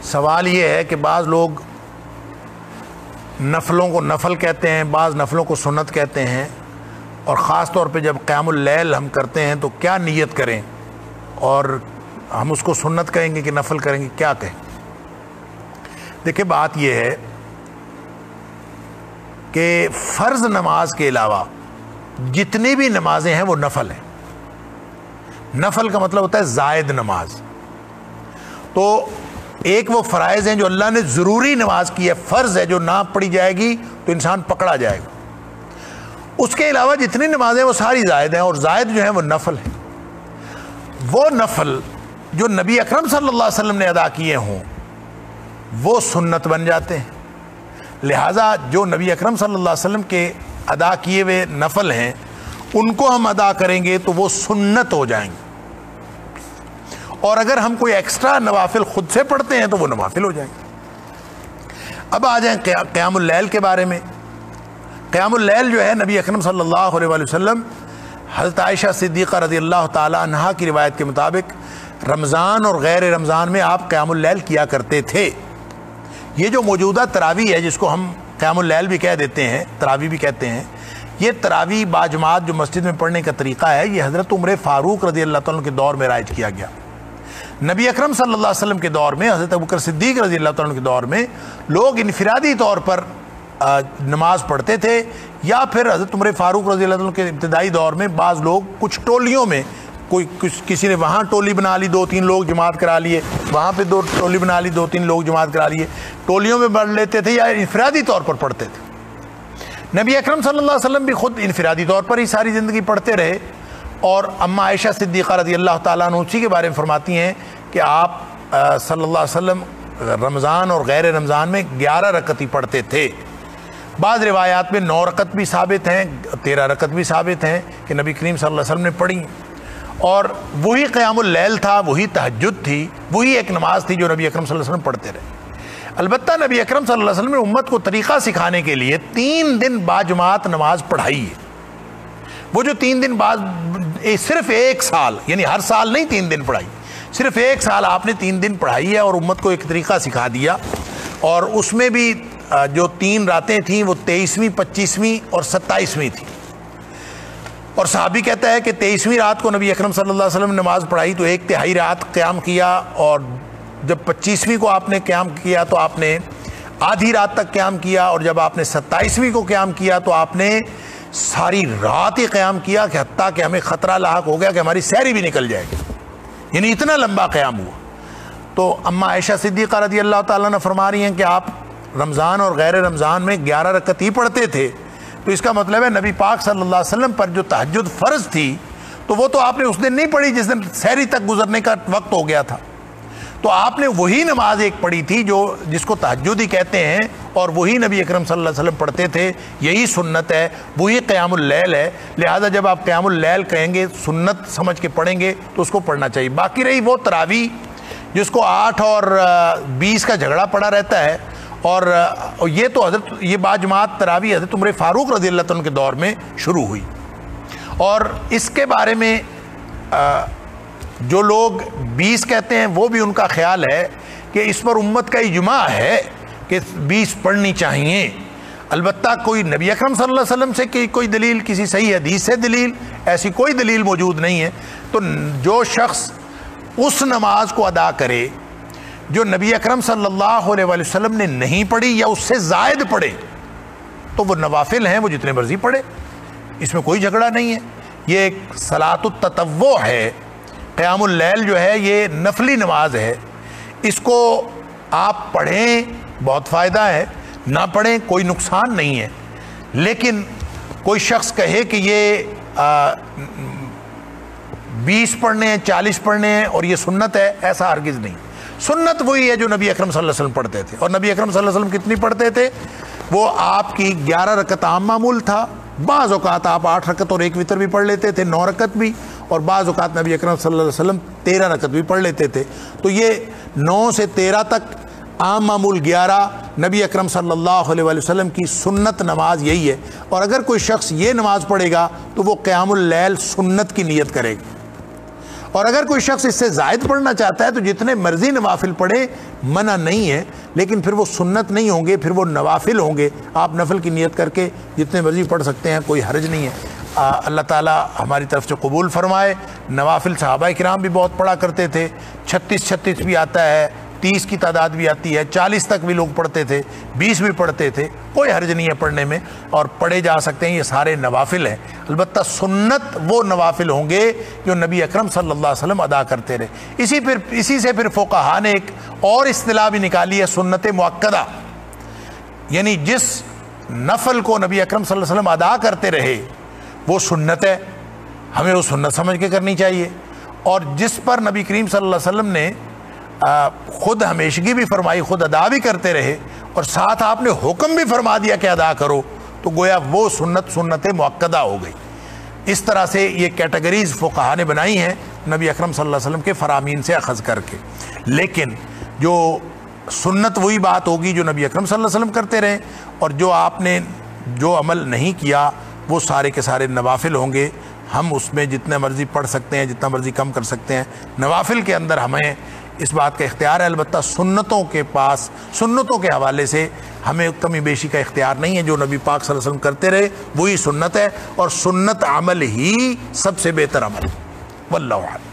سوال یہ ہے کہ بعض لوگ نفلوں کو نفل کہتے ہیں، بعض نفلوں کو سنت کہتے ہیں، اور خاص طور پہ جب قیام اللیل ہم کرتے ہیں تو کیا نیت کریں، اور ہم اس کو سنت کہیں گے کہ نفل کریں گے، کیا کہیں؟ دیکھیں بات یہ ہے کہ فرض نماز کے علاوہ جتنی بھی نمازیں ہیں وہ نفل ہیں۔ نفل کا مطلب ہوتا ہے زائد نماز۔ تو ایک وہ فرائض ہیں جو اللہ نے ضروری نماز کی ہے، فرض ہے، جو نہ پڑھی جائے گی تو انسان پکڑا جائے گا۔ اس کے علاوہ جتنی نمازیں وہ ساری زائد ہیں، اور زائد جو ہیں وہ نفل ہیں۔ وہ نفل جو نبی اکرم صلی اللہ علیہ وسلم نے ادا کیے ہوں وہ سنت بن جاتے ہیں۔ لہٰذا جو نبی اکرم صلی اللہ علیہ وسلم کے ادا کیے ہوئے نفل ہیں ان کو ہم ادا کریں گے تو وہ سنت ہو جائیں گے، اور اگر ہم کوئی ایکسٹرا نوافل خود سے پڑھتے ہیں تو وہ نوافل ہو جائیں گے۔ اب آ جائیں قیام اللیل کے بارے میں۔ قیام اللیل جو ہے نبی اکرم صلی اللہ علیہ وسلم حضرت عائشہ صدیقہ رضی اللہ تعالی عنہا کی روایت کے مطابق رمضان اور غیر رمضان میں آپ قیام اللیل کیا کرتے تھے۔ یہ جو موجودہ تراویح ہے جس کو ہم قیام اللیل بھی کہہ دیتے ہیں، تراویح بھی کہتے ہیں، یہ تراویح باجماعت جو مسجد میں پڑھنے کا طریقہ ہے یہ حضرت عمر فاروق رضی اللہ تعالیٰ کے دور میں رائج کیا گیا۔ نبی اکرم صلی اللہ علیہ وسلم کے دور میں، حضرت ابوبکر صدیق رضی اللہ تعالیٰ کے دور میں لوگ انفرادی طور پر نماز پڑھتے تھے، یا پھر حضرت عمر فاروق رضی اللہ تعالیٰ کے ابتدائی دور میں بعض لوگ کچھ ٹولیوں میں، کسی نے وہاں ٹولی بنا لی، 2-3 لوگ جماعت کرا لیے، وہاں پہ 2 ٹولی بنا لی، 2-3 لوگ جماعت کرا لیے، ٹولیوں میں پڑھ لیتے تھے یا انفرادی طور پر پڑھتے تھے۔ نبی اکرم صلی اللہ علیہ وسلم بھی خود انفرادی طور پر ہی ساری زندگی پڑھتے رہے، اور اماں عائشہ صدیقہ رضی اللہ تعالیٰ عنہ اسی کے بارے میں فرماتی ہیں کہ آپ صلی اللہ علیہ وسلم رمضان اور غیر رمضان میں 11 رکعت ہی پڑھتے تھے۔ بعض روایات میں 9 رکعت بھی ثابت ہیں، 13 رکعت بھی ثابت ہیں کہ نبی کریم صلی اللہ علیہ وسلم نے پڑھی، اور وہی قیام اللیل تھا، وہی تہجد تھی، وہی ایک نماز تھی جو نبی اکرم صلی اللہ علیہ وسلم پڑھتے رہے۔ البتہ نبی اکرم صلی اللہ علیہ وسلم نے امت کو طریقہ سکھانے کے لیے 3 دن باجماعت نماز پڑھائی ہے۔ وہ جو 3 دن بعد صرف 1 سال، یعنی ہر سال نہیں 3 دن پڑھائی، صرف 1 سال آپ نے 3 دن پڑھائی ہے اور امت کو ایک طریقہ سکھا دیا، اور اس میں بھی جو 3 راتیں تھیں وہ 23ویں، 25ویں اور 27ویں تھیں۔ اور صحابی کہتا ہے کہ 23ویں رات کو نبی اکرم صلی اللہ علیہ وسلم نے نماز پڑھائی تو 1/3 رات قیام کیا، اور جب 25ویں کو آپ نے قیام کیا تو آپ نے آدھی رات تک قیام کیا، اور جب آپ نے 27ویں کو قیام کیا تو آپ نے ساری رات ہی قیام کیا، کہ حتیٰ کہ ہمیں خطرہ لاحق ہو گیا کہ ہماری سحری بھی نکل جائے گی، یعنی اتنا لمبا قیام ہوا۔ تو اماں عائشہ صدیقہ رضی اللہ تعالیٰ نے فرما رہی ہیں کہ آپ رمضان اور غیر رمضان میں 11 رکعت ہی پڑھتے تھے، تو اس کا مطلب ہے نبی پاک صلی اللہ علیہ وسلم پر جو تہجد فرض تھی تو وہ تو آپ نے اس دن نہیں پڑھی جس دن سحری تک گزرنے کا وقت ہو گیا تھا، تو آپ نے وہی نماز ایک پڑھی تھی جس کو تہجد ہی کہتے ہیں، اور وہی نبی اکرم صلی اللہ علیہ وسلم پڑھتے تھے، یہی سنت ہے، وہی قیام اللیل ہے۔ لہذا جب آپ قیام اللیل کہیں گے، سنت سمجھ کے پڑھیں گے تو اس کو پڑھنا چاہیے۔ باقی رہی وہ تراویح جس کو 8 اور 20 کا جھگڑا پڑا رہتا ہے، اور یہ تو یہ باجماعت تراویح حضرت عمر فاروق رضی اللہ عنہ کے دور میں شروع ہوئی، اور اس کے بارے میں جو لوگ 20 کہتے ہیں وہ بھی ان کا خیال ہے کہ اس پر امت کا اجماع ہے کہ 20 پڑھنی چاہیے۔ البتہ کوئی نبی اکرم صلی اللہ علیہ وسلم سے کوئی دلیل، کسی صحیح حدیث سے دلیل، ایسی کوئی دلیل موجود نہیں ہے۔ تو جو شخص اس نماز کو ادا کرے جو نبی اکرم صلی اللہ علیہ وسلم نے نہیں پڑھی یا اس سے زائد پڑھے تو وہ نوافل ہیں، وہ جتنے مرضی پڑھے، اس میں کوئی جھگڑا نہیں ہے۔ یہ ایک صلاۃ التطوع ہے، قیام اللیل جو ہے یہ نفلی نماز ہے، اس کو آپ پڑھیں بہت فائدہ ہے، نہ پڑھیں کوئی نقصان نہیں ہے۔ لیکن کوئی شخص کہے کہ یہ 20 پڑھنے ہیں، 40 پڑھنے ہیں اور یہ سنت ہے، ایسا ہرگز نہیں۔ سنت وہی ہے جو نبی اکرم صلی اللہ علیہ وسلم پڑھتے تھے، اور نبی اکرم صلی اللہ علیہ وسلم کتنی پڑھتے تھے؟ وہ آپ کی 11 رکعت عام معمول تھا، بعض اوقات آپ 8 رکعت اور 1 وتر بھی پڑھ لیتے تھے، 9 رکعت بھی، اور بعض اوقات نبی اکرم صلی اللہ علیہ وسلم 13 رکعت بھی پڑھ لیتے تھے۔ تو یہ 9 سے 13 تک عام معمول 11 نبی اکرم صلی اللہ علیہ وسلم کی سنت نماز یہی ہے، اور اگر کوئی شخص یہ نماز پڑھے گا تو وہ قیام اللیل سنت کی نیت کرے گا، اور اگر کوئی شخص اس سے زائد پڑھنا چاہتا ہے تو جتنے مرضی نوافل پڑھے، منع نہیں ہے، لیکن پھر وہ سنت نہیں ہوں گے، پھر وہ نوافل ہوں گے۔ آپ نفل کی نیت کر کے جتنے مرضی پڑھ سکتے ہیں، کوئی حرج نہیں ہے۔ اللہ تعالیٰ ہماری طرف سے قبول فرمائے۔ نوافل صحابہ کرام بھی بہت پڑھا کرتے تھے، 36 بھی آتا ہے، 30 کی تعداد بھی آتی ہے، 40 تک بھی لوگ پڑھتے تھے، 20 بھی پڑھتے تھے، کوئی حرج نہیں ہے پڑھنے میں، اور پڑھے جا سکتے ہیں۔ یہ سارے نوافل ہیں، البتہ سنت وہ نوافل ہوں گے جو نبی اکرم صلی اللہ علیہ وسلم ادا کرتے رہے۔ اسی سے پھر فقہاء نے ایک اور اصطلاح بھی نکالی ہے، سنت مؤکدہ، یعنی جس نفل کو نبی اکرم صلی اللہ علیہ وسلم ادا کرتے رہے وہ سنت ہے، ہمیں وہ سنت سمجھ کے کرنی چاہیے، اور جس پر نبی کریم صلی اللہ علیہ وسلم نے خود ہمیشگی بھی فرمائی، خود ادا بھی کرتے رہے، اور ساتھ آپ نے حکم بھی فرما دیا کہ ادا کرو، تو گویا وہ سنت مؤکدہ ہو گئی۔ اس طرح سے یہ کیٹیگریز فقہاء نے بنائی ہیں نبی اکرم صلی اللہ علیہ وسلم کے فرامین سے اخذ کر کے۔ لیکن جو سنت وہی بات ہوگی جو نبی اکرم صلی اللہ علیہ وسلم کرتے رہے، اور جو آپ نے جو عمل نہیں کیا وہ سارے کے سارے نوافل ہوں گے۔ ہم اس میں جتنے مرضی پڑھ سکتے ہیں، جتنا مرضی کم کر سکتے ہیں، نوافل کے اندر ہمیں اس بات کا اختیار ہے، البتہ سنتوں کے حوالے سے ہمیں کمی بیشی کا اختیار نہیں ہے۔ جو نبی پاک صلی اللہ علیہ وسلم کرتے رہے وہی سنت ہے، اور سنت عمل ہی سب سے بہتر عمل۔ واللہ اعلم۔